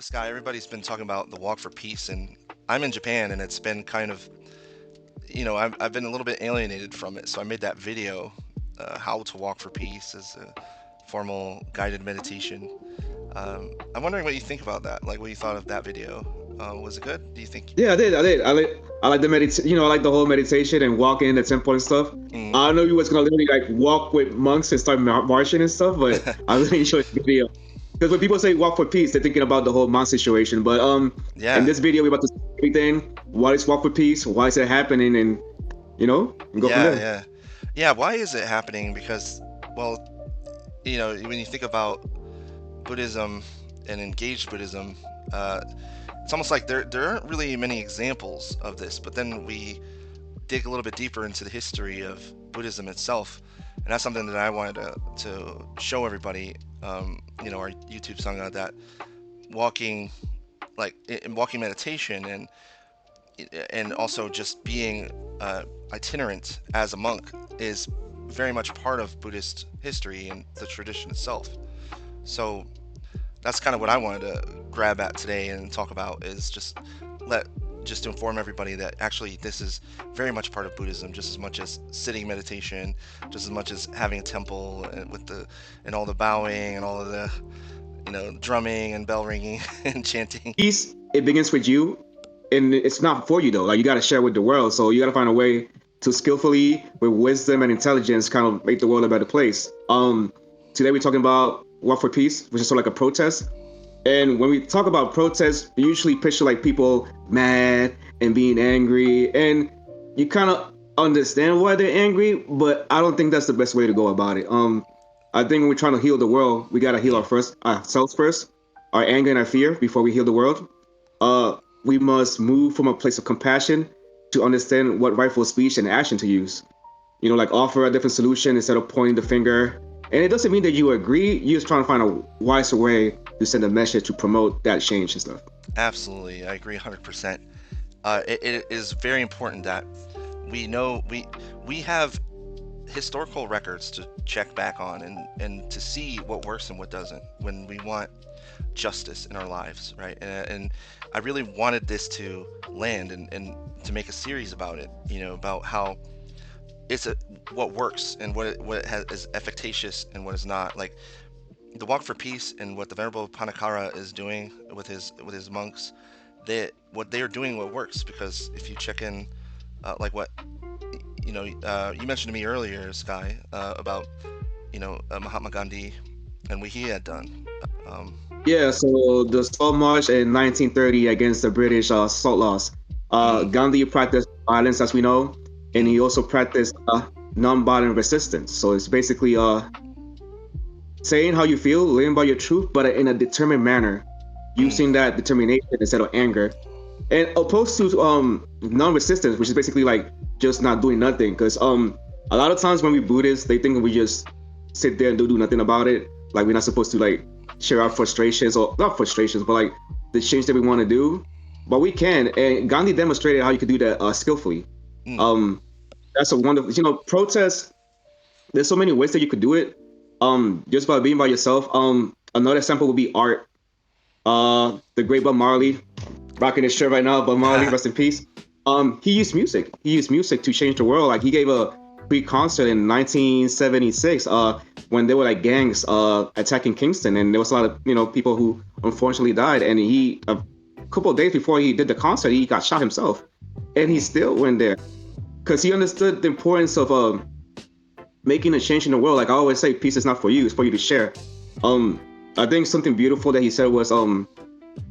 Sky, everybody's been talking about the Walk for Peace, and I'm in Japan, and it's been kind of, I've been a little bit alienated from it. So I made that video, How to Walk for Peace, as a formal guided meditation. I'm wondering what you think about that, like what you thought of that video. Was it good? Do you think? Yeah, I did. I like the meditation. I like the whole meditation and walking in the temple and stuff. Mm. I know you was gonna literally like walk with monks and start marching and stuff, but I really enjoyed the video because when people say walk for peace, they're thinking about the whole monk situation. But in Yeah, this video, we're about to see everything. What is walk for peace? Why is it happening? And and go from yeah, there. yeah, yeah. Why is it happening? Because, well, when you think about Buddhism and engaged Buddhism, uh, it's almost like there aren't really many examples of this. But then we dig a little bit deeper into the history of Buddhism itself, and that's something that I wanted to show everybody. Our YouTube sangha, that walking, like in walking meditation, and also just being itinerant as a monk is very much part of Buddhist history and the tradition itself. So that's kind of what I wanted to grab at today and talk about, is let just to inform everybody that actually this is very much part of Buddhism, just as much as sitting meditation, just as much as having a temple and all the bowing and all of the drumming and bell ringing and chanting. Peace, it begins with you, and it's not for you though. Like you got to share with the world, so you got to find a way to skillfully, with wisdom and intelligence, kind of make the world a better place. Today we're talking about War for Peace, which is sort of like a protest. And when we talk about protests, we usually picture like people mad and being angry, and you kind of understand why they're angry, but I don't think that's the best way to go about it. I think when we're trying to heal the world, we gotta heal Mm, ourselves first, our anger and our fear before we heal the world. We must move from a place of compassion to understand what rightful speech and action to use. Like offer a different solution instead of pointing the finger. And it doesn't mean that you agree. You're just trying to find a wiser way to send a message to promote that change and stuff. absolutely, I agree 100%. It is very important that we know we have historical records to check back on, and to see what works and what doesn't when we want justice in our lives, right? And I really wanted this to land, and to make a series about it, about how it's what works and is efficacious and what is not. Like the Walk for Peace and what the Venerable Panakara is doing with his monks, what they are doing, what works. Because if you check in, like what you mentioned to me earlier, Sky, about Mahatma Gandhi and what he had done. Um, Yeah, so the Salt March in 1930 against the British salt laws. mm, Gandhi practiced violence, as we know, and mm, he also practiced non-violent resistance. So it's basically saying how you feel, living by your truth, but in a determined manner, using mm, that determination instead of anger. And opposed to non-resistance, which is basically like just not doing nothing. Because a lot of times when we Buddhists, they think we just sit there and do nothing about it. Like we're not supposed to like share our frustrations, or not frustrations, but like the change that we want to do. But we can, and Gandhi demonstrated how you could do that skillfully. mm, Um, that's a wonderful, protest. There's so many ways that you could do it. Just by being by yourself. Another example would be art. The great Bob Marley, rocking his shirt right now. Bob Marley, rest in peace. He used music. He used music to change the world. Like he gave a free concert in 1976. When there were like gangs attacking Kingston, and there was a lot of people who unfortunately died. And he a couple of days before he did the concert, he got shot himself, and he mm, still went there because he understood the importance of making a change in the world. Like I always say, peace is not for you; it's for you to share. Um, I think something beautiful that he said was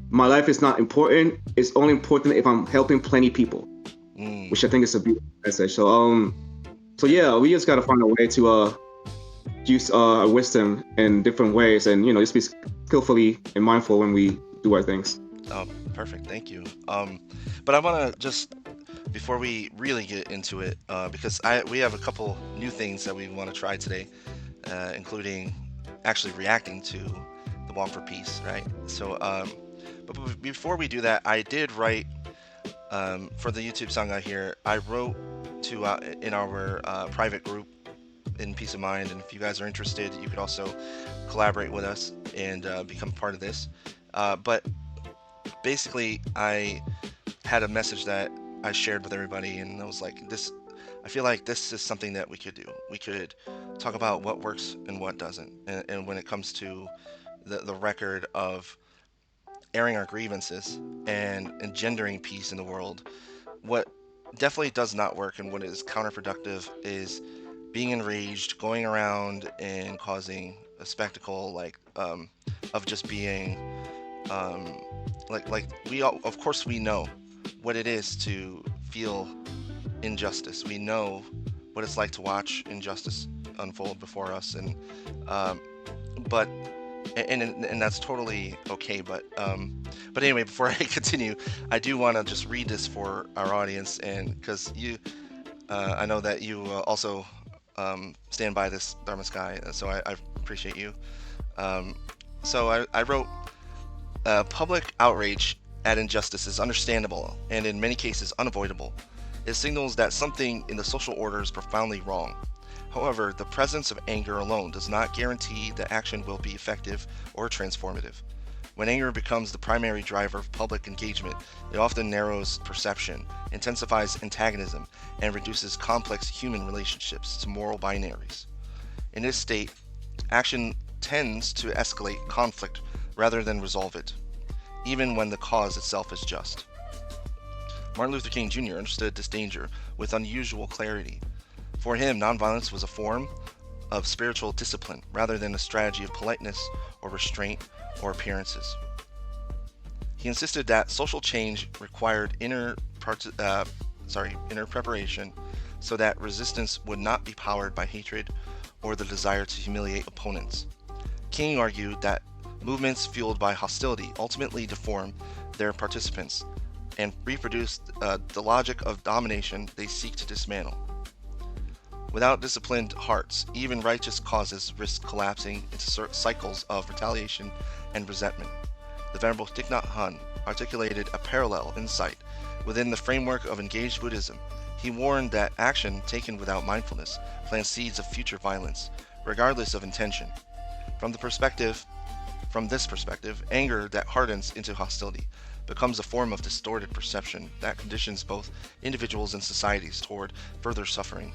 my life is not important. It's only important if I'm helping plenty people, mm. which I think is a beautiful message. So yeah, we just gotta find a way to use wisdom in different ways, and just be skillfully and mindful when we do our things. Oh, perfect. Thank you. But I want to just, before we really get into it, because we have a couple new things that we want to try today, including actually reacting to the Walk for Peace, right? So, but before we do that, I did write, for the YouTube Sangha here. I wrote to in our private group in Peace of Mind, and if you guys are interested, you could also collaborate with us and become part of this. But basically, I had a message that I shared with everybody, and I was like, this. I feel like this is something that we could do. We could talk about what works and what doesn't, and when it comes to the record of airing our grievances and engendering peace in the world, what definitely does not work and what is counterproductive is being enraged, going around and causing a spectacle of just being um, like we all, of course we know what it is to feel injustice. We know what it's like to watch injustice unfold before us, and um, but and that's totally okay. But anyway, before I continue, I do want to just read this for our audience, and because I know that you also stand by this Dharma Sky, so I appreciate you. Um, so I wrote, public outrage at injustice is understandable and in many cases unavoidable. It signals that something in the social order is profoundly wrong. However, the presence of anger alone does not guarantee that action will be effective or transformative. When anger becomes the primary driver of public engagement, it often narrows perception, intensifies antagonism, and reduces complex human relationships to moral binaries. In this state, action tends to escalate conflict rather than resolve it, even when the cause itself is just. Martin Luther King Jr. understood this danger with unusual clarity. For him, nonviolence was a form of spiritual discipline rather than a strategy of politeness or restraint or appearances. He insisted that social change required inner preparation so that resistance would not be powered by hatred or the desire to humiliate opponents. King argued that movements fueled by hostility ultimately deform their participants and reproduce the logic of domination they seek to dismantle. Without disciplined hearts, even righteous causes risk collapsing into cycles of retaliation and resentment. The Venerable Thich Nhat Hanh articulated a parallel insight within the framework of engaged Buddhism. He warned that action taken without mindfulness plants seeds of future violence, regardless of intention. From this perspective, anger that hardens into hostility becomes a form of distorted perception that conditions both individuals and societies toward further suffering.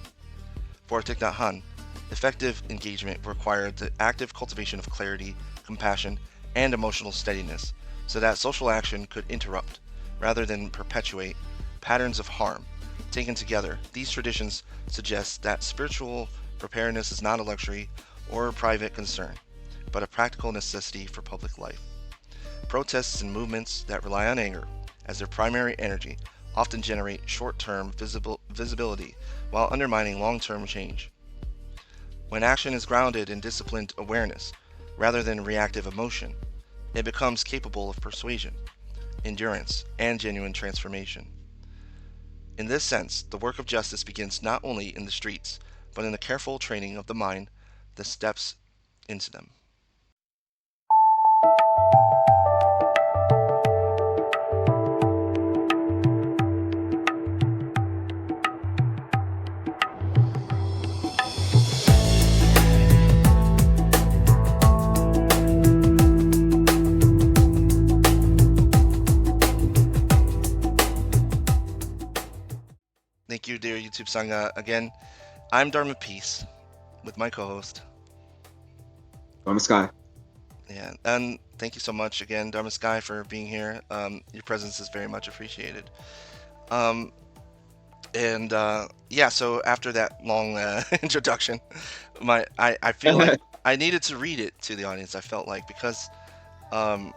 For Thich Nhat Hanh, effective engagement required the active cultivation of clarity, compassion, and emotional steadiness, so that social action could interrupt, rather than perpetuate, patterns of harm. Taken together, these traditions suggest that spiritual preparedness is not a luxury or a private concern, but a practical necessity for public life. Protests and movements that rely on anger as their primary energy often generate short-term visibility while undermining long-term change. When action is grounded in disciplined awareness rather than reactive emotion, it becomes capable of persuasion, endurance, and genuine transformation. In this sense, the work of justice begins not only in the streets, but in the careful training of the mind that steps into them. Thank you, dear YouTube Sangha. Again, I'm Dharma Peace with my co-host. Dharma Sky. Yeah, and thank you so much again, Dharma Sky, for being here. Your presence is very much appreciated. Um, yeah, so after that long introduction, I feel like I needed to read it to the audience. I felt like because um,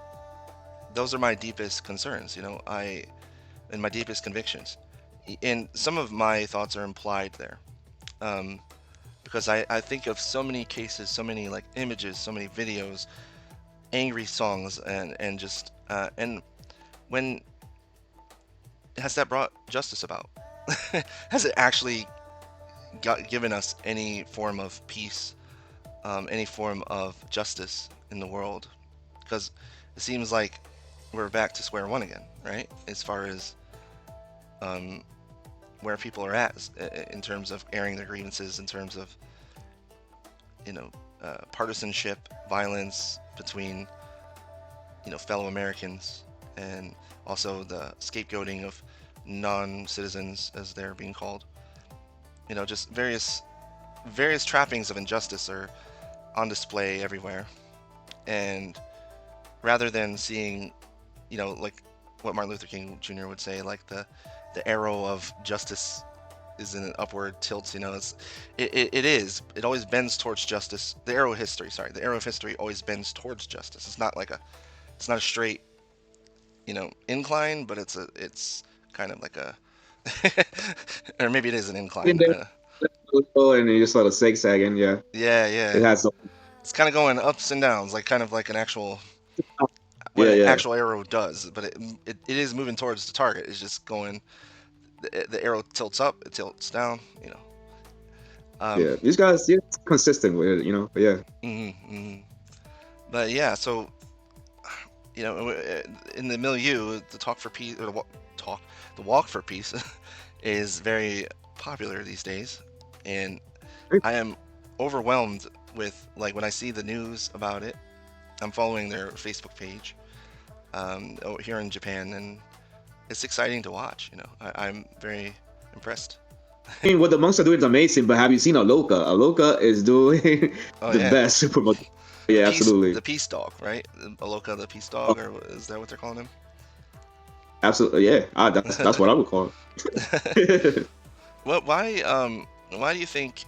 those are my deepest concerns, and my deepest convictions. And some of my thoughts are implied there. Because I think of so many cases, so many like images, so many videos, angry songs, and just and when has that brought justice about? Has it actually given us any form of peace, any form of justice in the world? Because it seems like we're back to square one again, right? As far as where people are at in terms of airing their grievances, in terms of partisanship, violence between fellow Americans, and also the scapegoating of non-citizens, as they're being called. Just various trappings of injustice are on display everywhere. And rather than seeing, like what Martin Luther King Jr. would say, like the arrow of justice is in an upward tilt. It always bends towards justice. The arrow of history, sorry, the arrow of history always bends towards justice. It's not a straight, incline, but it's kind of like a, or maybe it is an incline. And you just sort of zigzagging. Yeah, Yeah, it yeah. has. It's kind of going ups and downs, like kind of like an actual, what Yeah, an yeah, actual arrow does, but it is moving towards the target. It's just going, the arrow tilts up, it tilts down. Um, yeah. These guys, yeah, consistent with it, But yeah, mhm, mhm. But yeah, so in the milieu, the talk for peace, or the walk for peace, is very popular these days, and I am overwhelmed with, like, when I see the news about it. I'm following their Facebook page, here in Japan, and it's exciting to watch. I'm very impressed. I mean, what the monks are doing is amazing. But have you seen Aloka? Aloka is doing Oh the yeah, best promotion. Yeah, absolutely, the peace dog, right? Aloka the peace dog, oh, or is that what they're calling him? absolutely. Yeah, that's what I would call it. Why do you think,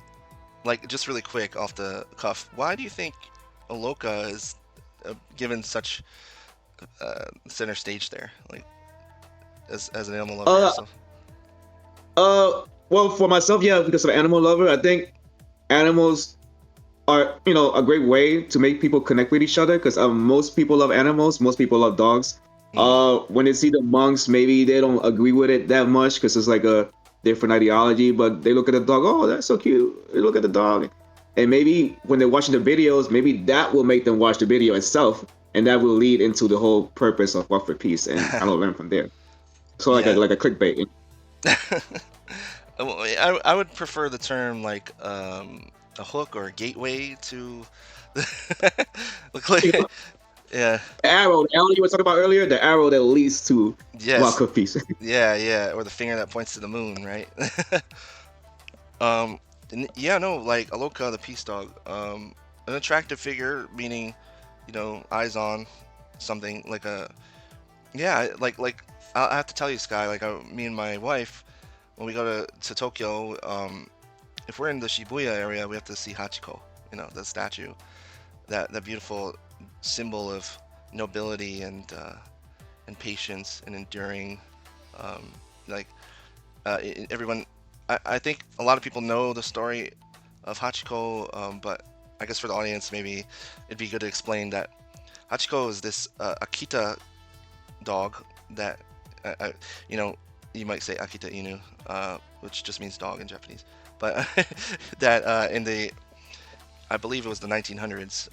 like, just really quick off the cuff, why do you think Aloka is given such center stage there, like, as an animal lover uh, yourself? well, for myself, yeah, because of animal lover, I think animals are, a great way to make people connect with each other. Because most people love animals, most people love dogs. Mm, When they see the monks, maybe they don't agree with it that much because it's like a different ideology. But they look at the dog, oh, that's so cute. They look at the dog, and maybe when they're watching the videos, maybe that will make them watch the video itself, and that will lead into the whole purpose of Walk for Peace, and kind of learn from there. So like a yeah. clickbait. Well, I would prefer the term, like, a hook or a gateway to look like, yeah, The arrow you were talking about earlier, the arrow that leads to Walk yes, of Peace. yeah, or the finger that points to the moon, right? And yeah, no, like Aloka the peace dog, an attractive figure, meaning, eyes on something, like a, yeah, like I have to tell you, Sky, like, me and my wife, when we go to Tokyo, if we're in the Shibuya area, we have to see Hachiko, the statue, that beautiful symbol of nobility and patience and enduring. Um, like, everyone, I think a lot of people know the story of Hachiko, but I guess for the audience, maybe it'd be good to explain that Hachiko is this Akita dog that, uh, you know, you might say Akita Inu, which just means dog in Japanese, but that I believe it was the 1900s,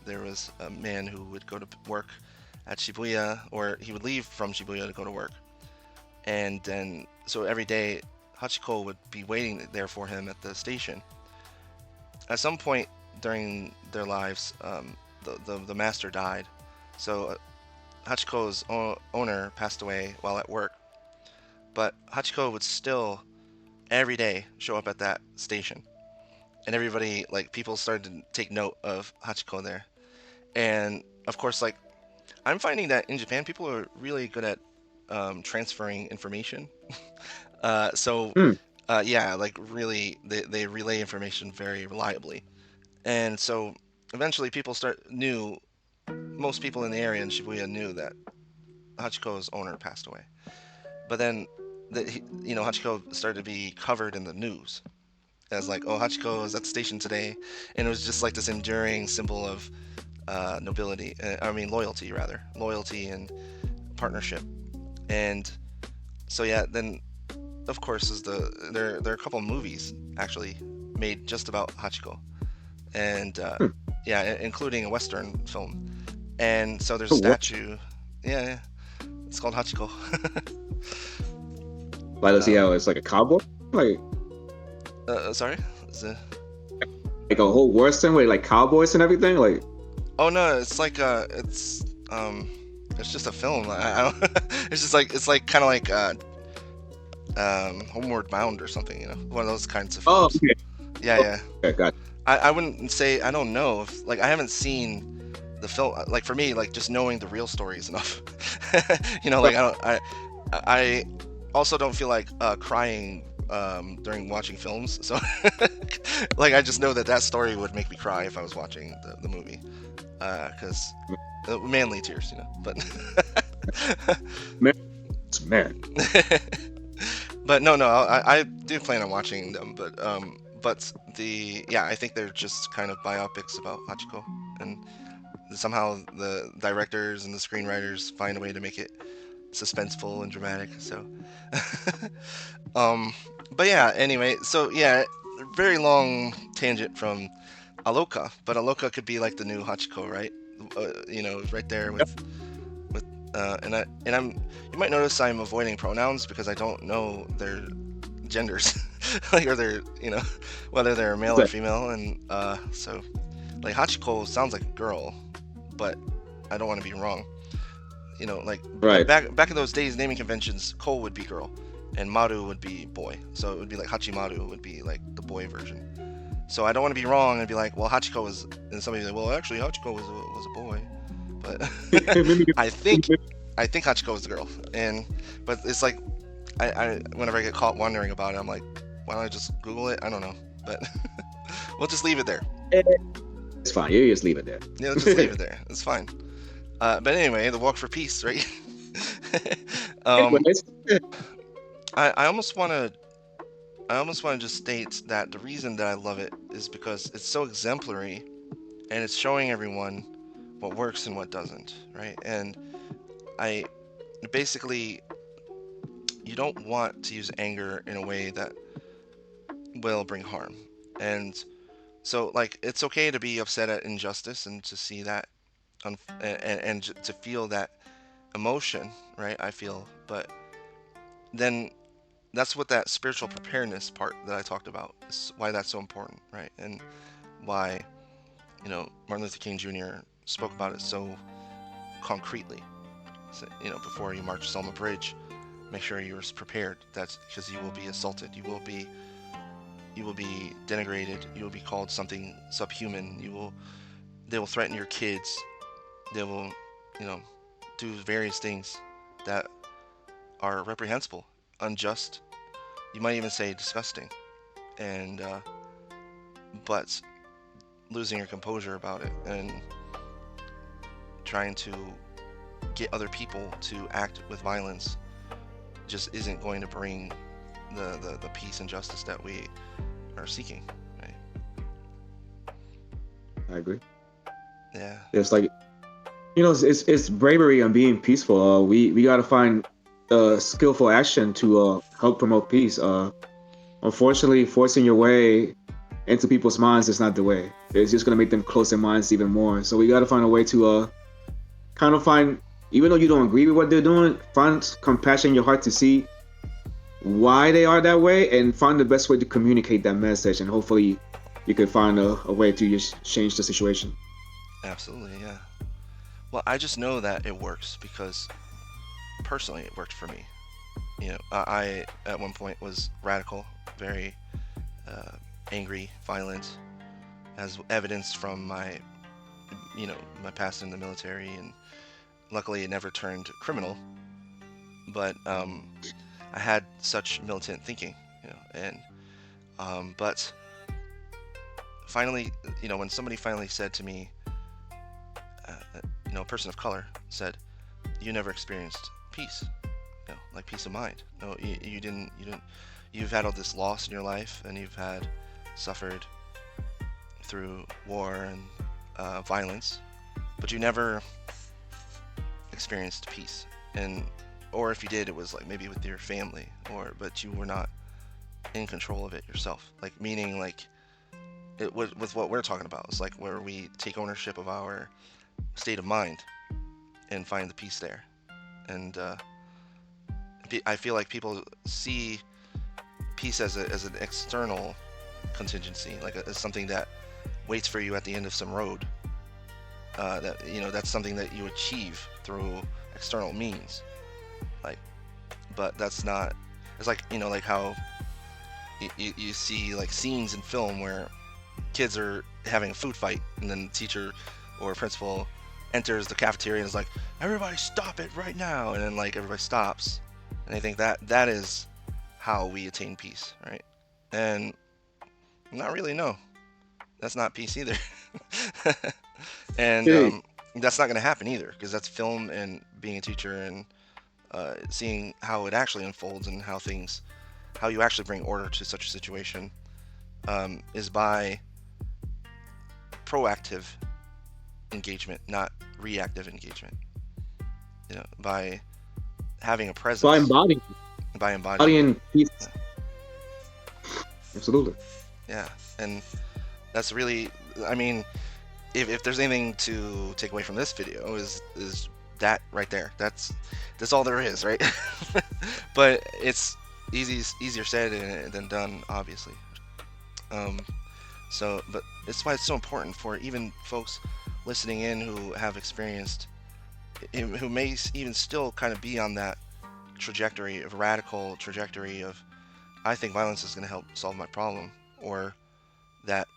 there was a man who would go to work at Shibuya, or he would leave from Shibuya to go to work. And then, so every day, Hachiko would be waiting there for him at the station. At some point during their lives, the master died. So Hachiko's owner passed away while at work. But Hachiko would still, every day, show up at that station. And everybody, like, people started to take note of Hachiko there. And of course, like, I'm finding that in Japan, people are really good at transferring information. So, Hmm. yeah, like, really, they relay information very reliably. And so eventually most people in the area in Shibuya knew that Hachiko's owner passed away. But then, Hachiko started to be covered in the news as, like, oh, Hachiko is at the station today. And it was just like this enduring symbol of nobility, I mean, loyalty, rather. Loyalty and partnership. And so, yeah, then, of course, there are a couple movies actually made just about Hachiko, and Hmm. yeah, including a Western film. And so there's a What? statue. Yeah, yeah, it's called Hachiko. Like, let's see um, how it's like a cowboy, like Sorry. Is it- like a whole Western with like cowboys and everything. Like, Oh no, it's like it's It's just a film. I don't, it's just like, it's like kind of like Homeward Bound or something, you know, one of those kinds of Oh, films. okay. Yeah, yeah. Okay, got I wouldn't say, I don't know if, like, I haven't seen the film. Like, for me, like, just knowing the real story is enough. You know, it. like, I also don't feel like crying during watching films. So, like, I just know that that story would make me cry if I was watching the movie, because manly tears, you know. But Man. but no, I do plan on watching them. But yeah, I think they're just kind of biopics about Hachiko, and somehow the directors and the screenwriters find a way to make it suspenseful and dramatic. So, um, but yeah. Anyway, so yeah, very long tangent from Aloka, but Aloka could be like the new Hachiko, right? You know, right there with and I'm you might notice I'm avoiding pronouns because I don't know their genders, like, or their, you know, whether they're male or female, and so like Hachiko sounds like a girl, but I don't want to be wrong. You know, like Right. back in those days, naming conventions, Ko would be girl, and Maru would be boy. So it would be like Hachimaru would be like the boy version. So I don't want to be wrong and be like, well, Hachiko was, and somebody's like, well, actually, Hachiko was a boy, but I think Hachiko was the girl, and but it's like I whenever I get caught wondering about it, I'm like, why don't I just Google it? I don't know, but we'll just leave it there. It's fine. You just leave it there. Yeah, let's just leave it there. It's fine. But anyway, the walk for peace, right? Anyways, I almost want to just state that the reason that I love it is because it's so exemplary, and it's showing everyone what works and what doesn't, right? And I basically, you don't want to use anger in a way that will bring harm. And so, like, it's okay to be upset at injustice and to see that, and to feel that emotion, right? I feel, but then that's what that spiritual preparedness part that I talked about is why that's so important, right? And why, you know, Martin Luther King Jr. spoke about it so concretely. So, you know, before you march Selma Bridge, make sure you're prepared. That's because you will be assaulted. You will be denigrated. You will be called something subhuman. They will threaten your kids. They will, you know, do various things that are reprehensible, unjust. You might even say disgusting. And but losing your composure about it and trying to get other people to act with violence just isn't going to bring the peace and justice that we are seeking, right? I agree. Yeah. It's like, you know, it's bravery and being peaceful. We got to find skillful action to help promote peace. Unfortunately, forcing your way into people's minds is not the way. It's just going to make them close their minds even more. So we got to find a way to kind of find, even though you don't agree with what they're doing, find compassion in your heart to see why they are that way and find the best way to communicate that message. And hopefully you could find a way to just change the situation. Absolutely, yeah. Well, I just know that it works because personally it worked for me. You know, I at one point was radical, very angry, violent, as evidenced from my, you know, my past in the military, and luckily it never turned criminal. But I had such militant thinking, you know, and but finally, you know, when somebody finally said to me, you know, a person of color said, "You never experienced peace, you know, like peace of mind. No, you didn't. You've had all this loss in your life, and you've had suffered through war and violence, but you never experienced peace. And or if you did, it was like maybe with your family, but you were not in control of it yourself. Like meaning like it with what we're talking about. It's like where we take ownership of our state of mind and find the peace there. And I feel like people see peace as an external contingency, like as something that waits for you at the end of some road. that that's something that you achieve through external means. Like, but that's not. It's like like how you see like scenes in film where kids are having a food fight, and then the teacher or principal enters the cafeteria and is like, "Everybody stop it right now!" And then like everybody stops, and I think that is how we attain peace, right? And not really, no, that's not peace either. And Okay. that's not going to happen either, because that's film and being a teacher and seeing how it actually unfolds and how you actually bring order to such a situation is by proactive engagement, not reactive engagement. By having a presence, by embodying. Peace. Absolutely. Yeah, and that's really, I mean, if there's anything to take away from this video is that right there. That's all there is, right? But it's easier said than done, obviously. But it's why it's so important for even folks listening in who have experienced, who may even still kind of be on that radical trajectory of, I think violence is going to help solve my problem, or that,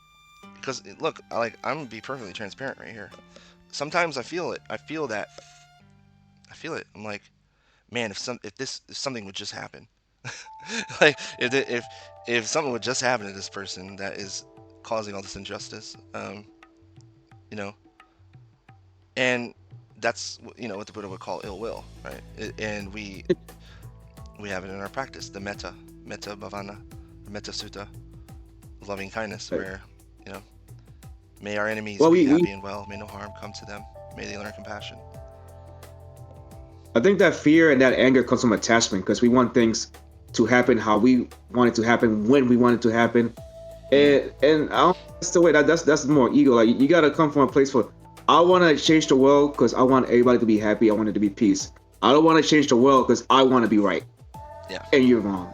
because look, I'm gonna be perfectly transparent right here. Sometimes I feel it. I feel it. I'm like, man, if something would just happen, like if something would just happen to this person that is causing all this injustice, you know, and that's what the Buddha would call ill will, right? And we have it in our practice, the metta bhavana, the metta sutta, loving kindness, where may our enemies be happy and well, may no harm come to them, may they learn compassion. I think that fear and that anger comes from attachment, because we want things to happen how we want it to happen, when we want it to happen, and I don't, that's the way that's more ego. Like, you gotta come from a place where I want to change the world because I want everybody to be happy. I want it to be peace. I don't want to change the world because I want to be right. Yeah. And you're wrong.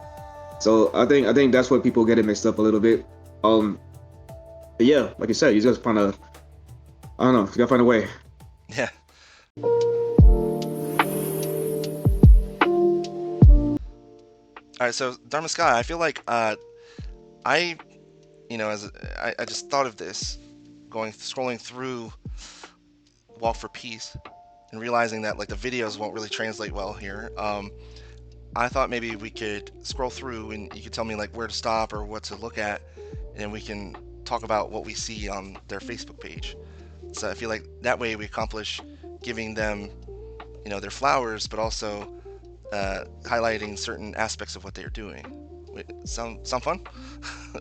So I think that's where people get it mixed up a little bit. But yeah, like you said, you just kind of, I don't know, you gotta find a way. Yeah. All right, so Dharma Sky, I feel like I just thought of this scrolling through Walk for Peace and realizing that like the videos won't really translate well here. I thought maybe we could scroll through and you could tell me like where to stop or what to look at, and we can talk about what we see on their Facebook page. So I feel like that way we accomplish giving them, their flowers, but also highlighting certain aspects of what they're doing. Sound fun?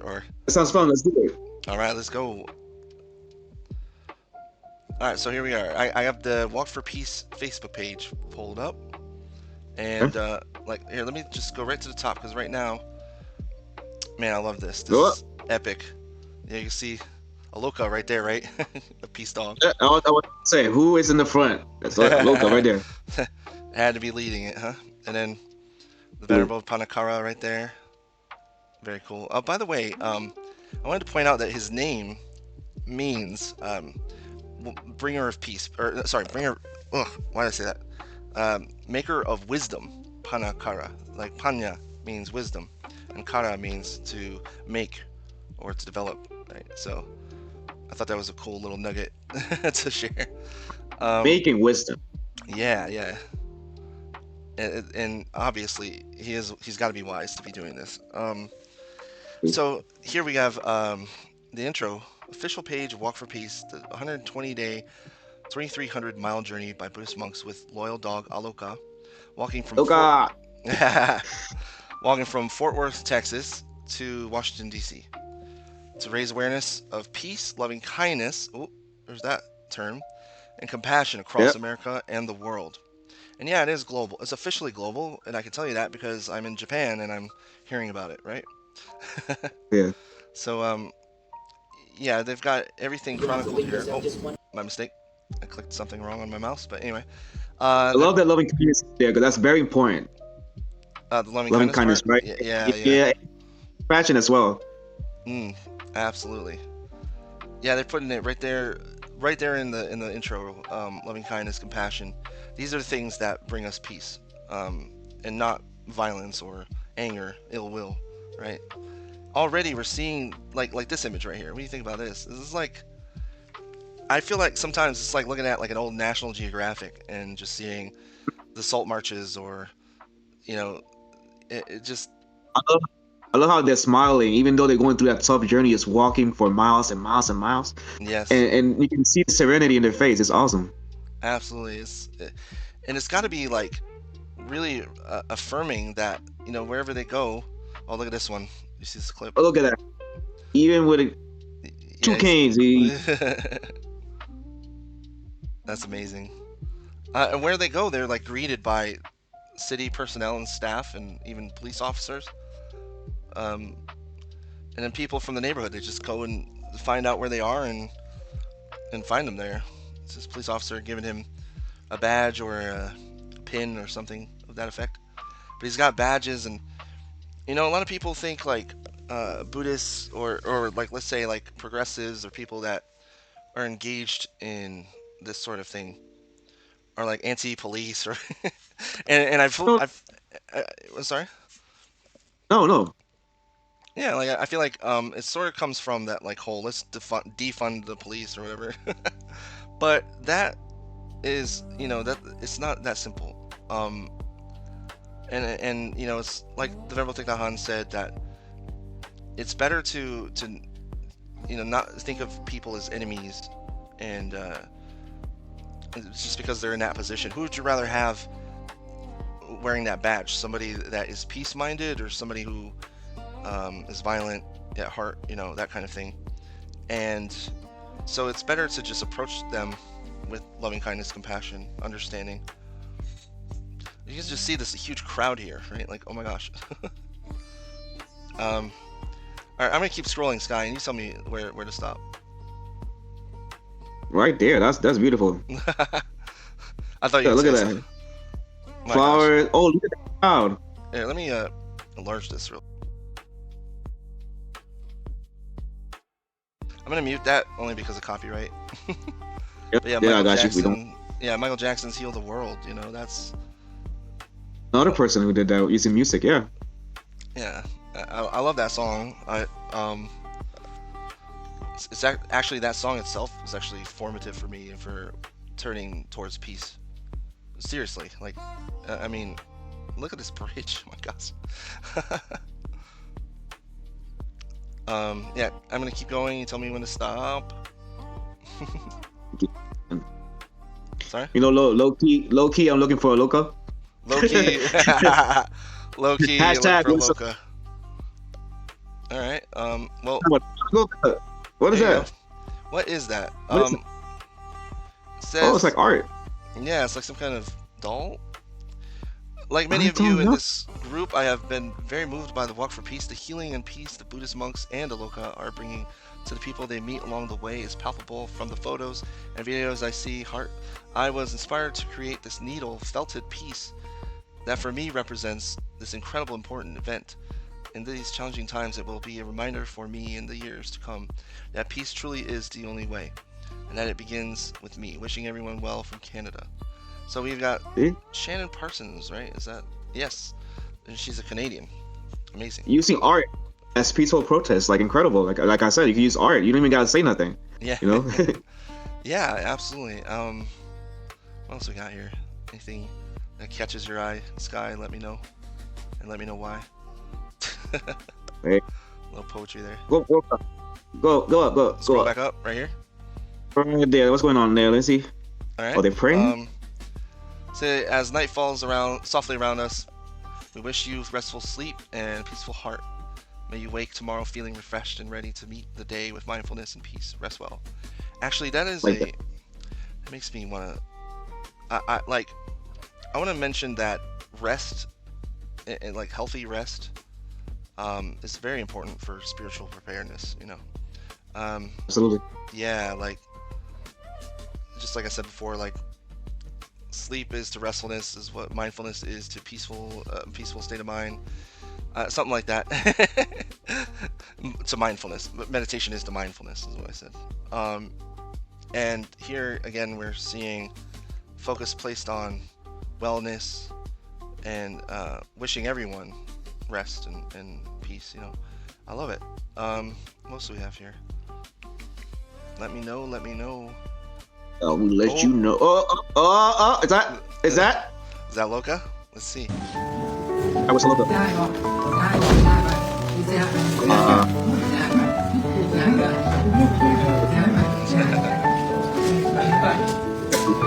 Or it sounds fun. Let's do it. All right, let's go. All right, so here we are. I have the Walk for Peace Facebook page pulled up, and here, let me just go right to the top, because right now, man, I love this. This is epic. Yeah, you can see Aloka right there, right? A peace dog. I want to say, who is in the front? That's Aloka right there. Had to be leading it, huh? And then the Venerable Panakara right there. Very cool. By the way, I wanted to point out that his name means bringer of peace, or sorry, bringer. Why did I say that? Maker of wisdom, Panakara. Like Panya means wisdom, and Kara means to make or to develop. Right. So I thought that was a cool little nugget to share. Making wisdom. Yeah. And obviously he's got to be wise to be doing this. So here we have the intro, official page of Walk for Peace, the 120-day, 2,300-mile journey by Buddhist monks with loyal dog Aloka, walking from Fort Worth, Texas to Washington, D.C. to raise awareness of peace, loving kindness, there's that term, and compassion across America and the world. And yeah, it is global. It's officially global, and I can tell you that because I'm in Japan and I'm hearing about it, right? Yeah. So, yeah, they've got everything chronicled here. Oh, my mistake. I clicked something wrong on my mouse, but anyway. I love that loving kindness there, because that's very important. The loving kindness right? Yeah. Compassion as well. Absolutely. Yeah, they're putting it right there. right there in the intro, loving kindness, compassion. These are the things that bring us peace, and not violence or anger, ill will, right? Already we're seeing like this image right here. What do you think about this? This is like, I feel like sometimes it's like looking at like an old National Geographic and just seeing the salt marches, or you know, it just I love, I love how they're smiling, even though they're going through that tough journey, just walking for miles and miles and miles, yes, and you can see the serenity in their face. It's awesome. absolutely. And it's got to be like really affirming that wherever they go. Oh, look at this one. You see this clip? Oh, look at that. Even with two Yeah, canes, that's amazing. And where they go, they're like greeted by city personnel and staff, and even police officers. Um, and then people from the neighborhood, they just go and find out where they are, and find them there. It's this police officer giving him a badge or a pin or something of that effect. But he's got badges, and a lot of people think like Buddhists, or like, let's say, like progressives, or people that are engaged in this sort of thing are like anti-police, or and no, sorry. no, no. Yeah, like I feel like it sort of comes from that like whole let's defund the police or whatever. But that is, that it's not that simple. And it's like the Venerable Thich Nhat Hanh said, that it's better to not think of people as enemies, and it's just because they're in that position. Who would you rather have wearing that badge? Somebody that is peace-minded, or somebody who is violent at heart? That kind of thing. And so it's better to just approach them with loving kindness, compassion, understanding. You can just see this huge crowd here, right? Like, oh my gosh. All right, I'm gonna keep scrolling, Sky, and you tell me where to stop. Right there. That's beautiful. I thought you Yeah, would look say at something. that. My gosh. Flowers. Oh, look at that crowd. Here, let me enlarge this real. I'm gonna mute that only because of copyright. Yep. But yeah, Yeah, I Michael got you. We Jackson. don't. Yeah, Michael Jackson's healed the world. That's Another person who did that using music. Yeah. yeah. I love that song. Actually, that song itself was actually formative for me for turning towards peace. Seriously, like, I mean, look at this bridge. Oh my gosh. Yeah, I'm gonna keep going. You tell me when to stop. Sorry. Low key. I'm looking for Aloka. Low key. Low key. Hashtag Look what's for Aloka. All right. Well. What is There you that? go. What is that? What is it? It says, Oh, it's like art. yeah, it's like some kind of doll. Like many I of you don't in know. this group, I have been very moved by the walk for peace. The healing and peace the Buddhist monks and Aloka are bringing to the people they meet along the way is palpable from the photos and videos I see. I was inspired to create this needle felted piece that for me represents this incredible important event. In these challenging times, it will be a reminder for me in the years to come that peace truly is the only way, and that it begins with me. Wishing everyone well from Canada. So we've got See? Shannon Parsons, right? Is that? Yes. And she's a Canadian. Amazing. Using art as peaceful protest, like incredible. Like I said, you can use art. You don't even gotta say nothing. Yeah. You know. Yeah, absolutely. What else we got here? Anything that catches your eye, Sky? Let me know, and let me know why. Hey. A little poetry there. Go up. Scroll back up, right here. Right there. What's going on there? Let's see. All right. Oh, they're praying. So as night falls softly around us, we wish you restful sleep and a peaceful heart. May you wake tomorrow feeling refreshed and ready to meet the day with mindfulness and peace. Rest well. Actually, that is Like that. It makes me want to. I want to mention that rest, and like healthy rest, is very important for spiritual preparedness. Absolutely. Yeah, like just like I said before, like sleep is to restfulness is what mindfulness is to peaceful state of mind, something like that. To mindfulness, but meditation is to mindfulness is what I said. And here again, we're seeing focus placed on wellness and wishing everyone rest and peace. You know, I love it. What else do we have here? Let me know. Let me know. We'll let you know. Is that? Is that Aloka? Let's see. I was a little bit.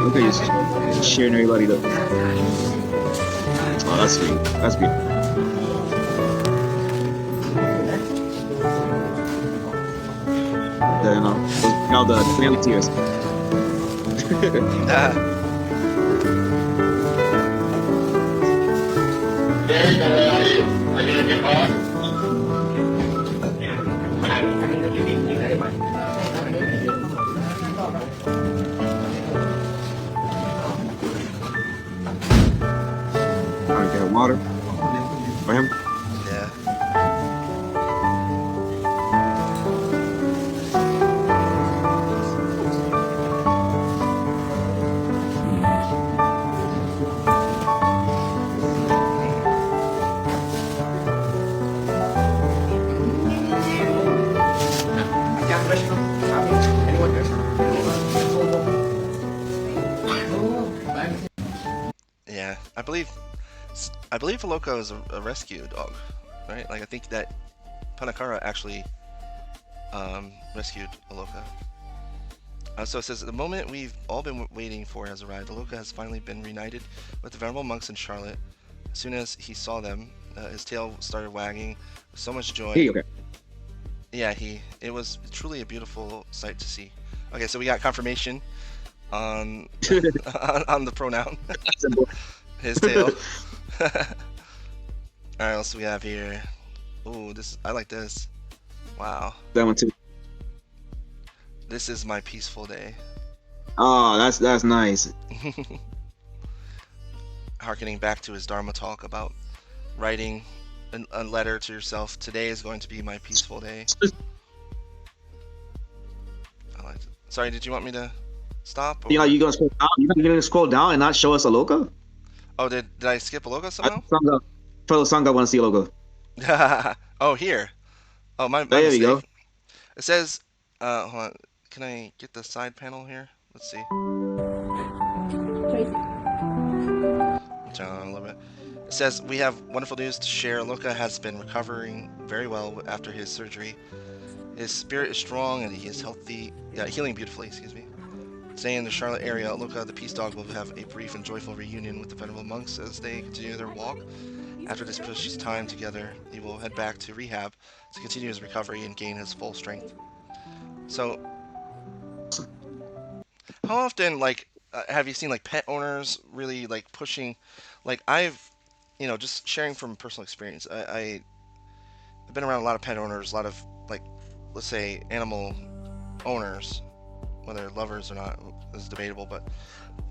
Look at you sharing everybody though. Oh, that's sweet. That's beautiful. You know, now the family tears. Alright, get water for him. Yeah. Yeah, I believe Aloka is a rescue dog, right? Like I think that Panakara actually rescued Aloka. So it says, the moment we've all been waiting for has arrived. Aloka has finally been reunited with the venerable monks in Charlotte. As soon as he saw them, his tail started wagging with so much joy. Hey, okay. Yeah, it was truly a beautiful sight to see. Okay, so we got confirmation on on the pronoun. His tail. Alright, what else we have here? Ooh, I like this. Wow. That one too. This is my peaceful day. Oh, that's nice. Harkening back to his Dharma talk about writing a letter to yourself. Today is going to be my peaceful day. I like it. Sorry, did you want me to stop? Or... You know, you gonna scroll down? You gonna scroll down and not show us a logo? Oh, did I skip a logo somehow? Fellow Sangha want to see a logo. Oh, here. Oh, my There mistake. we go. It says, hold on. Can I get the side panel here? Let's see. Turn on a little bit. It says, we have wonderful news to share. Aloka has been recovering very well after his surgery. His spirit is strong and he is healthy, healing beautifully, excuse me. Staying in the Charlotte area, Aloka the Peace Dog will have a brief and joyful reunion with the venerable monks as they continue their walk. After this precious time together, he will head back to rehab to continue his recovery and gain his full strength. So, how often, like, have you seen, like, pet owners really, like, pushing, like, just sharing from personal experience, I've been around a lot of pet owners, a lot of, like, let's say, animal owners, whether lovers or not is debatable, but,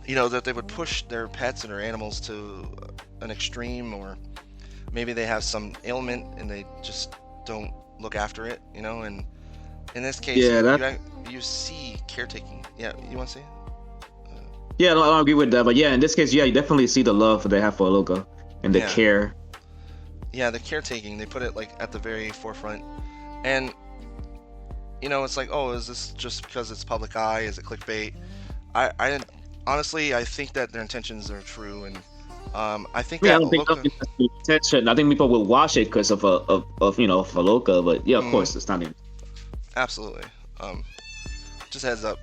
that they would push their pets and their animals to an extreme, or maybe they have some ailment and they just don't look after it, and in this case, you see caretaking. Yeah, you want to say? Yeah, no, I don't agree with that, but yeah, in this case, yeah, you definitely see the love they have for Aloka and the care. Yeah, the caretaking, they put it like at the very forefront, and it's like, oh, is this just because it's public eye? Is it clickbait? I honestly, I think that their intentions are true, and I think that I don't think the intention. I think people will watch it because of Aloka, but yeah, of course, it's not. Absolutely. Just heads up,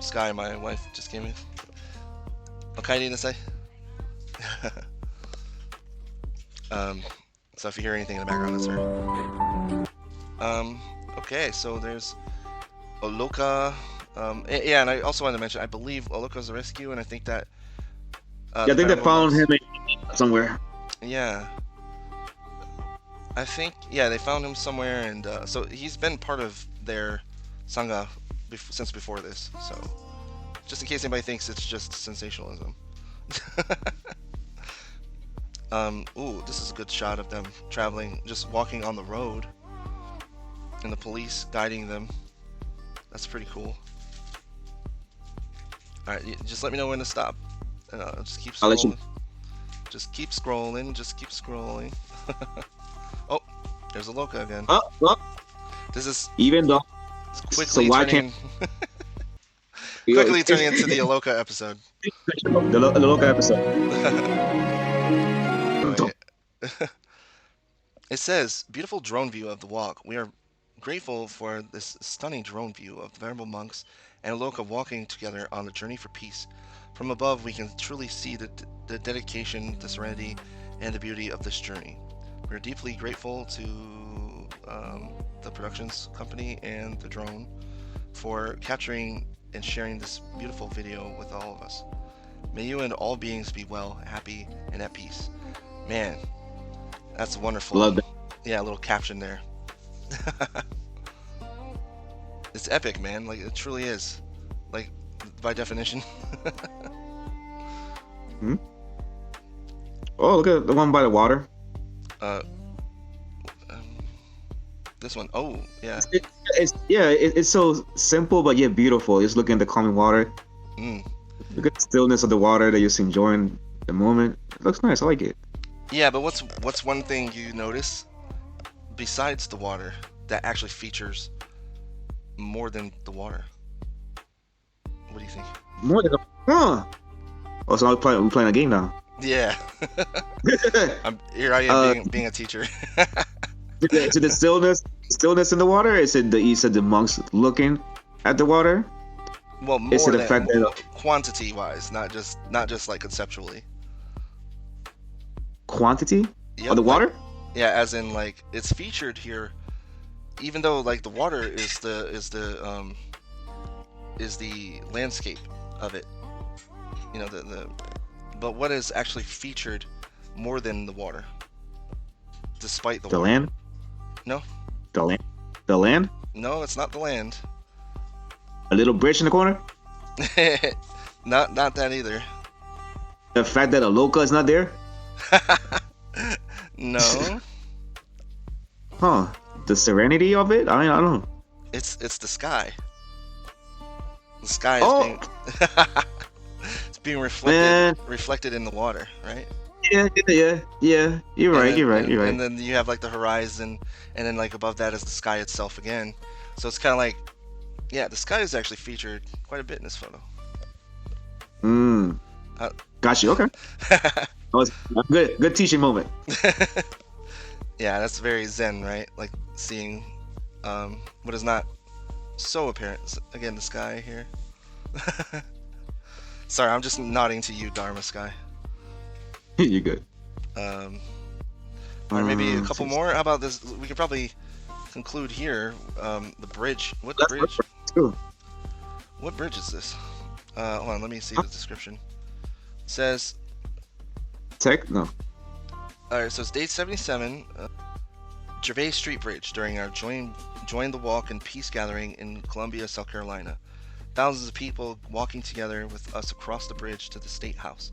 Sky, my wife, just came in. Okay, need to say. So if you hear anything in the background, that's her. Okay, so there's Aloka. And I also wanted to mention, I believe Aloka's a rescue, and I think that. I think they found him somewhere. Yeah. I think, they found him somewhere, and so he's been part of their Sangha since before this, so just in case anybody thinks it's just sensationalism. Ooh, this is a good shot of them traveling, just walking on the road, and the police guiding them. That's pretty cool. All right, just let me know when to stop, and I'll just keep I'll let you. scrolling. Just keep scrolling. Just keep scrolling. Oh, there's Aloka again. Well, This is even though. So quickly why can't turning you? quickly turning into the Aloka episode. The local episode. Anyway, it says, beautiful drone view of the walk. We are grateful for this stunning drone view of the venerable monks and Aloka walking together on the journey for peace. From above, we can truly see the dedication, the serenity, and the beauty of this journey. We're deeply grateful to the productions company and the drone for capturing and sharing this beautiful video with all of us. May you and all beings be well, happy, and at peace. Man, that's wonderful. Love that. Yeah, a little caption there. It's epic, man. Like, it truly is. Like, by definition. Hmm? Oh, look at the one by the water. uh, um, this one. Oh, yeah. It's so simple but yet beautiful. Just looking at the calming water. Mm. Look at the stillness of the water that you're just enjoying the moment. It looks nice. I like it. Yeah, but what's one thing you notice besides the water that actually features more than the water? What do you think? More than huh? Oh, so we're playing a game now. Yeah. Here I am being a teacher. To the stillness in the water. Is it you said the monks looking at the water? Well, Is more it the fact than that quantity-wise, not just like conceptually. quantity Yep, of the like, water? yeah, as in like it's featured here, even though like the water is the landscape of it. You know the but what is actually featured more than the water, despite the The water? land? No, The land? The land? no, it's not the land. A little bridge in the corner? Not that either. The fact that Aloka is not there? No, Huh? The serenity of it? I don't know. it's the sky. The sky is Oh! being it's being Man. reflected in the water, right? Yeah. You're right. You're right. And then you have like the horizon, and then like above that is the sky itself again. So it's kind of like, yeah, the sky is actually featured quite a bit in this photo. Uh, Got you. Okay. That was a good teaching moment. Yeah, that's very zen, right? Like seeing what is not so apparent. Again, the sky here. Sorry, I'm just nodding to you, Dharma Sky. You're good. Or maybe a couple more. How about this? We could probably conclude here. The bridge. What bridge? Cool. What bridge is this? Hold on, let me see the description. It says, No. alright, so it's day 77, Gervais Street Bridge during our Join the Walk and Peace gathering in Columbia, South Carolina. Thousands of people walking together with us across the bridge to the State House.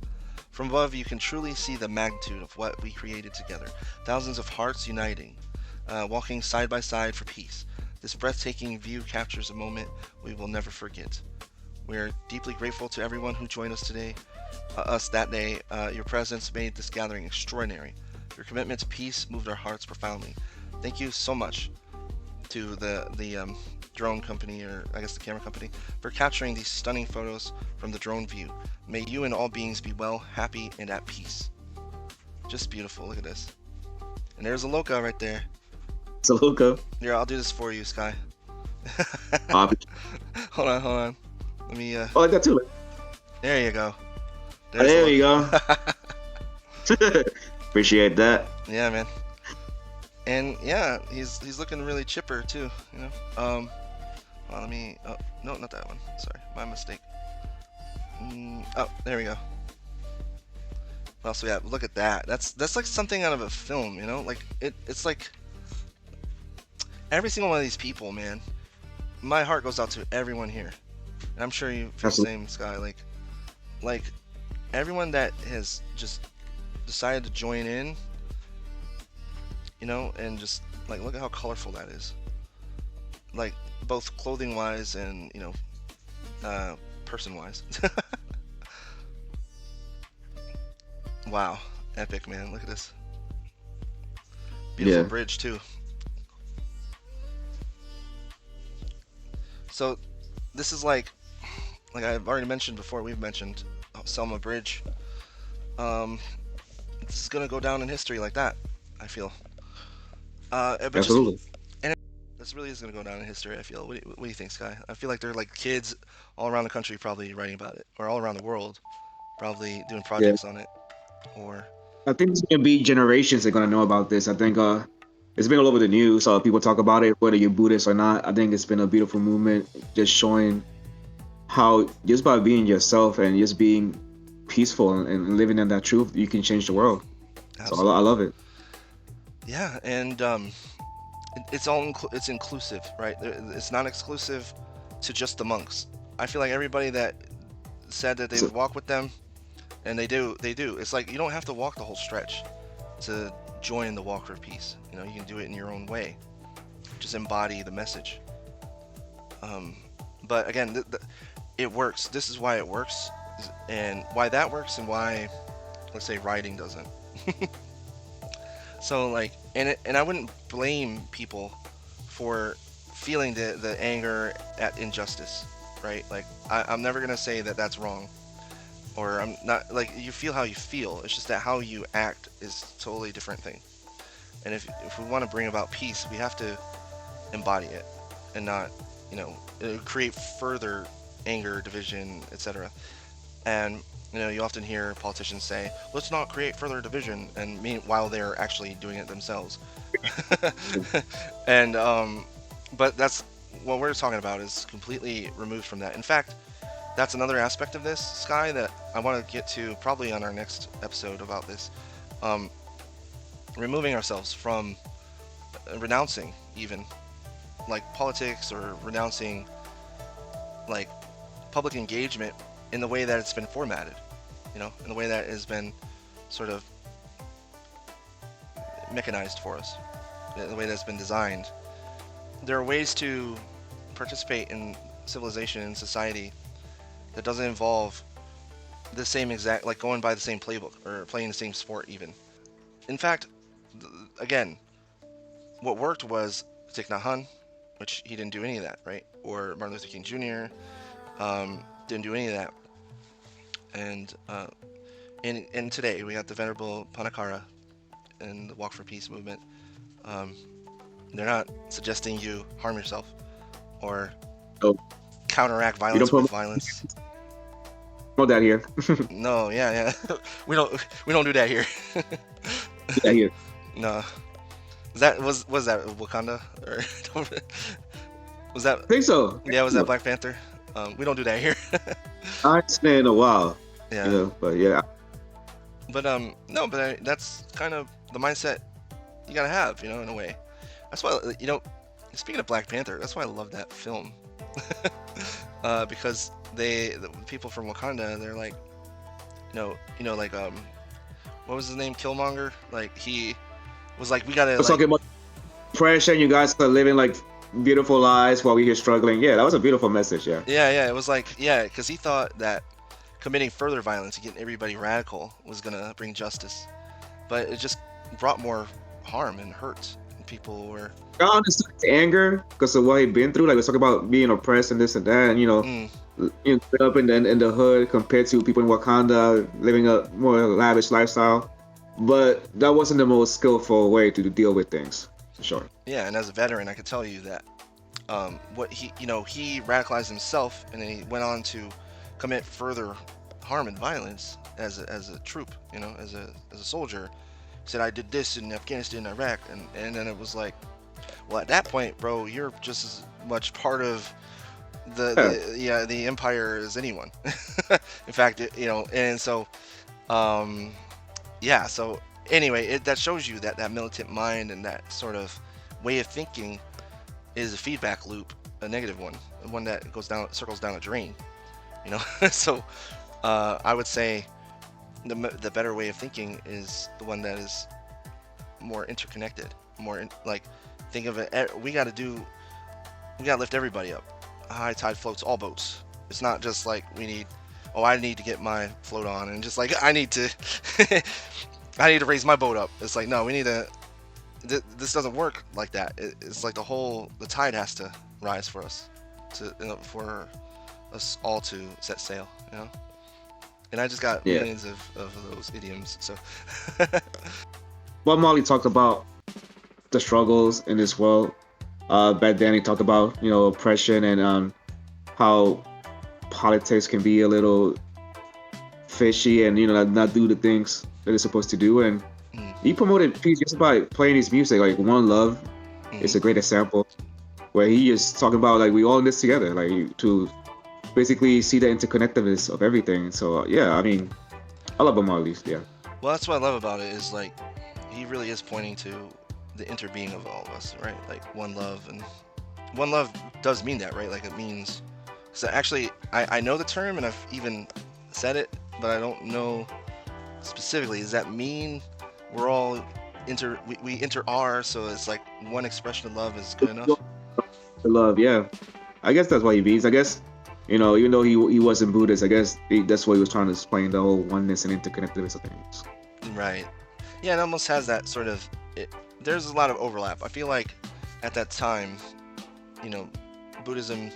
From above, you can truly see the magnitude of what we created together. Thousands of hearts uniting, walking side by side for peace. This breathtaking view captures a moment we will never forget. We are deeply grateful to everyone who joined us today, that day. Your presence made this gathering extraordinary. Your commitment to peace moved our hearts profoundly. Thank you so much to the drone company, or I guess the camera company, for capturing these stunning photos from the drone view. May you and all beings be well, happy, and at peace. Just beautiful. Look at this. And there's Aloka right there. It's Aloka. Here, I'll do this for you, Sky. Hold on. Let me. Oh, like that too. There you go. There you go. Appreciate that. Yeah, man. And yeah, he's looking really chipper too. You know. Well, let me. Oh no, not that one. Sorry, my mistake. Oh, there we go. Well, so yeah, look at that. That's like something out of a film. You know, like it's like every single one of these people, man. My heart goes out to everyone here. And I'm sure you feel the same, Sky. Like everyone that has just decided to join in, you know, and just like look at how colorful that is. Like both clothing wise and, you know, person-wise. Wow, epic, man. Look at this. Beautiful Yeah, bridge too. So this is like I've already mentioned before. We've mentioned Selma Bridge. Um, this is gonna go down in history like that. I feel. But just absolutely. and this really is gonna go down in history. I feel. What do you think, Sky? I feel like there are like kids all around the country probably writing about it, or all around the world probably doing Yeah, projects on it, or I think it's gonna be generations that are gonna know about this. I think it's been all over the news. People talk about it, whether you're Buddhist or not. I think it's been a beautiful movement, just showing how just by being yourself and just being peaceful and living in that truth, you can change the world. So I absolutely. love it. Yeah, and it's inclusive, right? It's not exclusive to just the monks. I feel like everybody that said that they So, would walk with them, and they do. It's like you don't have to walk the whole stretch to join the walk for peace. You know, you can do it in your own way. Just embody the message. Um, but again, it works. This is why it works, and why that works, and why, let's say, writing doesn't. So like, and I wouldn't blame people for feeling the anger at injustice, right? Like I'm never gonna say that that's wrong, or I'm not like you feel how you feel. It's just that how you act is a totally different thing. And if we want to bring about peace, we have to embody it, and not, create further anger, division, etc. And you often hear politicians say, "Let's not create further division," and meanwhile they're actually doing it themselves. And but that's what we're talking about is completely removed from that. In fact, that's another aspect of this, Sky, that I want to get to probably on our next episode about this. Um, Removing ourselves from renouncing even like politics, or renouncing like public engagement in the way that it's been formatted, in the way that has been sort of mechanized for us, the way that's been designed. There are ways to participate in civilization and society that doesn't involve the same exact, like going by the same playbook or playing the same sport even. In fact, again, what worked was Thich Nhat Hanh, which he didn't do any of that, right? Or Martin Luther King Jr. Didn't do any of that. And in today we got the Venerable Panakara and the Walk for Peace movement. Um, they're not suggesting you harm yourself or so counteract we don't violence with promote violence. that here. No, yeah, yeah. we don't do that here. Yeah, here. No. Was that Wakanda, or was that, I think so. yeah, was that Black Panther? We don't do that here. I understand a while, Yeah. but yeah, But no, but that's kind of the mindset you gotta have, in a way. That's why, speaking of Black Panther, that's why I love that film. Because the people from Wakanda, they're like, like what was his name, Killmonger? Like he was like, we I gotta was like, talking about depression. You guys are living like beautiful lives while we're here struggling. Yeah, that was a beautiful message. Yeah. yeah, yeah, it was like, yeah, because he thought that committing further violence and getting everybody radical was gonna bring justice, but it just brought more harm and hurt. And people were, I understood his anger because of what he'd been through. Like, let's talk about being oppressed and this and that, and mm, growing up in the hood compared to people in Wakanda living a more lavish lifestyle. But that wasn't the most skillful way to deal with things, for sure. yeah. And as a veteran, I could tell you that what he radicalized himself, and then he went on to commit further harm and violence as a troop, as a soldier. He said, I did this in Afghanistan, Iraq, and then it was like, well, at that point, bro, you're just as much part of Yeah, the empire as anyone. In fact, and so yeah. So anyway, that shows you that militant mind and that sort of way of thinking is a feedback loop, a negative one that circles down a drain. So I would say the better way of thinking is the one that is more interconnected, like, think of it. We got to lift everybody up. A high tide floats all boats. It's not just like we need, oh, I need to get my float on, and just like I need to, I need to raise my boat up. It's like no, we need to. This doesn't work like that. It's like the tide has to rise for us, for us all to set sail. And I just got Yeah. millions of those idioms. So Bob Marley talked about the struggles in this world. Back then, he talked about oppression and how politics can be a little fishy and not do the things that it's supposed to do. And mm, he promoted peace just by playing his music. Like One Love is a mhm. great example where he is talking about like we all in this together, like to basically see the interconnectedness of everything. So yeah, I mean, I love Bob Marley. Yeah, Well, that's what I love about it is like he really is pointing to the interbeing of all of us, right? Like one love, and one love does mean that, right? Like it means. So actually, I know the term and I've even said it, but I don't know specifically. Does that mean we're all we inter are, so it's like one expression of love is good enough? the love. Yeah, I guess that's what he means. I guess even though he wasn't Buddhist, I guess that's what he was trying to explain the whole oneness and interconnectedness of things. Right. Yeah, it almost has that sort of. There's a lot of overlap. I feel like at that time, you know, Buddhism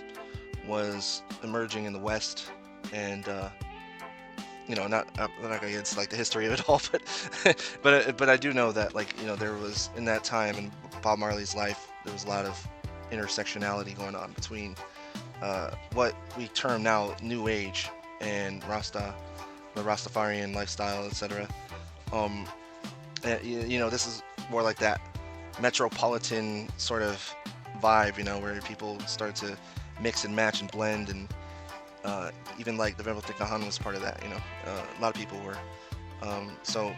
was emerging in the West, and I'm not gonna get into like the history of it all, but but I do know that like there was in that time in Bob Marley's life there was a lot of intersectionality going on between what we term now New Age and the Rastafarian lifestyle, etc. Um, this is more like that metropolitan sort of vibe, where people start to mix and match and blend, and even like the Rebel Kahan was part of that. A lot of people were. So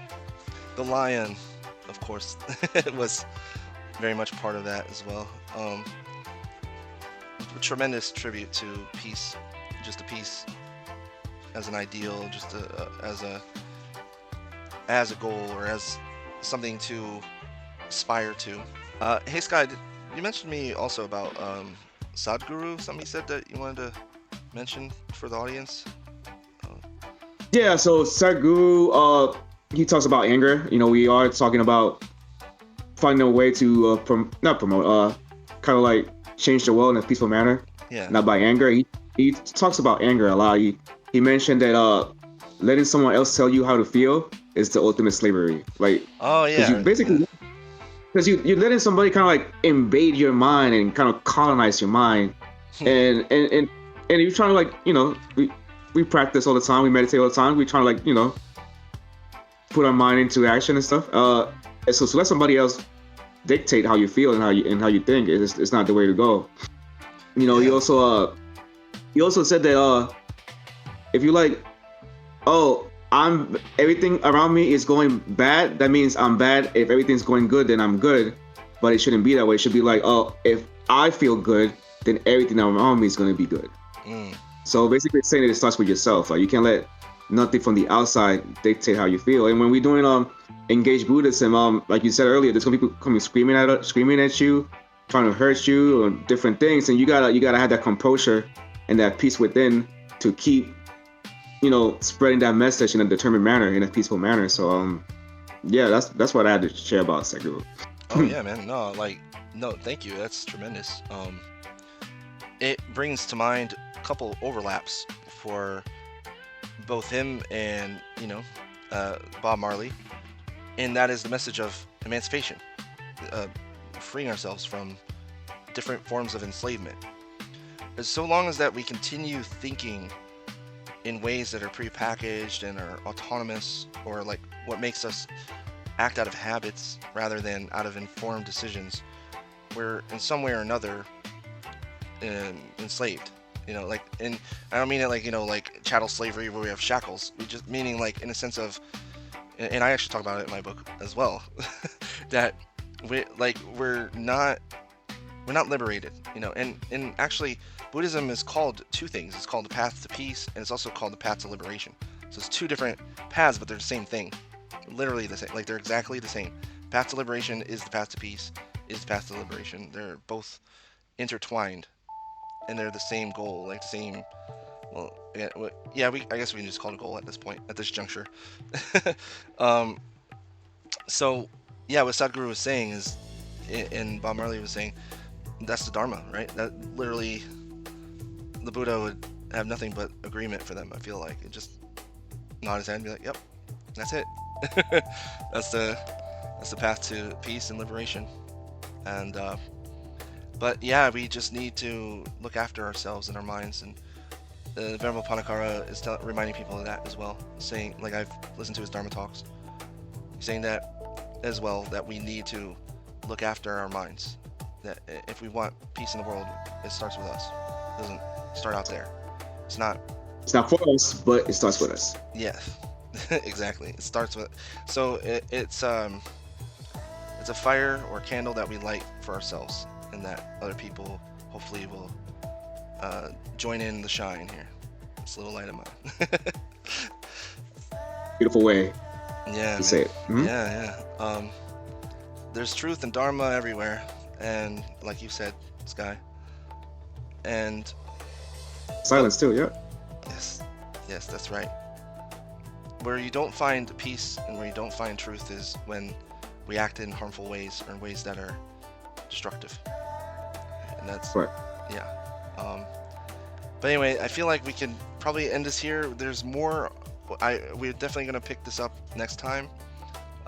the Lion, of course, was very much part of that as well. A tremendous tribute to peace, just a peace as an ideal, just as a goal or as something to aspire to. Hey Sky, you mentioned me also about Sadhguru. Something you said that you wanted to mention for the audience. Uh, Yeah, so Sadhguru, he talks about anger. We are talking about finding a way to not promote, kind of like change the world in a peaceful manner, yeah. not by anger. He talks about anger a lot. He mentioned that letting someone else tell you how to feel is the ultimate slavery. Like, Oh because you yeah. Yeah. basically because you're letting somebody kind of like invade your mind and kind of colonize your mind, and you're trying to like we practice all the time, we meditate all the time, we trying to like put our mind into action and stuff. And so let somebody else dictate how you feel and how you think. It's not the way to go. He Yeah. also said that if you like, oh, I'm everything around me is going bad, that means I'm bad. If everything's going good, then I'm good. But it shouldn't be that way. It should be like, oh, if I feel good, then everything around me is going to be good. Mm. So basically, it's saying that it starts with yourself. Like you can't let nothing from the outside dictate how you feel. And when we're doing engaged Buddhism, like you said earlier, there's gonna be people coming screaming at you, trying to hurt you, or different things, and you gotta have that composure and that peace within to keep spreading that message in a determined manner, in a peaceful manner. So yeah, that's what I had to share about Sekiro. Oh yeah, man. No, like no, thank you. That's tremendous. It brings to mind a couple overlaps for both him and Bob Marley, and that is the message of emancipation, uh, freeing ourselves from different forms of enslavement. As so long as that we continue thinking in ways that are prepackaged and are autonomous, or like what makes us act out of habits rather than out of informed decisions, we're in some way or another enslaved. Like, and I don't mean it like like chattel slavery where we have shackles. We just meaning like in a sense of, and I actually talk about it in my book as well, that we're not liberated. And actually Buddhism is called two things. It's called the path to peace, and it's also called the path to liberation. So it's two different paths, but they're the same thing. Literally the same. Like they're exactly the same. Path to liberation is the path to peace, is the path to liberation. They're both intertwined, and they're the same goal, like the same well, yeah, I guess we can just call it a goal at this point, at this juncture. um, so, yeah, what Sadhguru was saying is, and Bob Marley was saying, that's the Dharma, right? That literally, the Buddha would have nothing but agreement for them. I feel like it just nod his head and be like, "Yep, that's it. that's the that's the path to peace and liberation." And but yeah, we just need to look after ourselves and our minds. And Venerable Panakara is reminding people of that as well, saying, like I've listened to his Dharma talks, saying that as well, that we need to look after our minds. That if we want peace in the world, it starts with us. It doesn't start out there. It's not. It's not for us, but it starts with us. Yeah, exactly. It starts with. So it's a fire or candle that we light for ourselves, and that other people hopefully will join in the shine here. This little light of mine. Beautiful way Yeah, to say it. Mhm. yeah. There's truth and Dharma everywhere, and like you said, Sky. And Silence too, yeah. yes, that's right. Where you don't find peace and where you don't find truth is when we act in harmful ways or in ways that are destructive. And that's Right. yeah. But anyway, I feel like we can probably end this here. There's more. We're definitely gonna pick this up next time.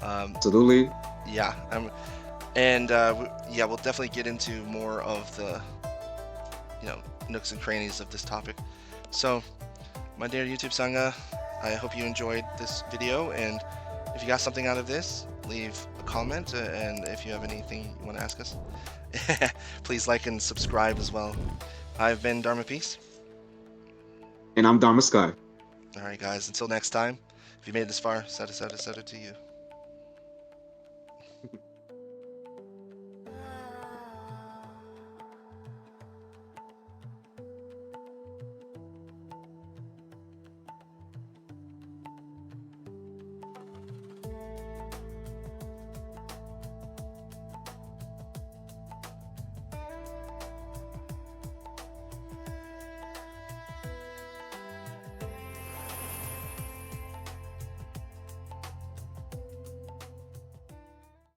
Absolutely. Yeah. Yeah, we'll definitely get into more of the nooks and crannies of this topic. So, my dear YouTube Sangha, I hope you enjoyed this video, and if you got something out of this, leave a comment, and if you have anything you want to ask us, please like and subscribe as well. I've been Dharma Peace. And I'm Dharma Sky. Alright guys, until next time, if you made it this far, sada to you.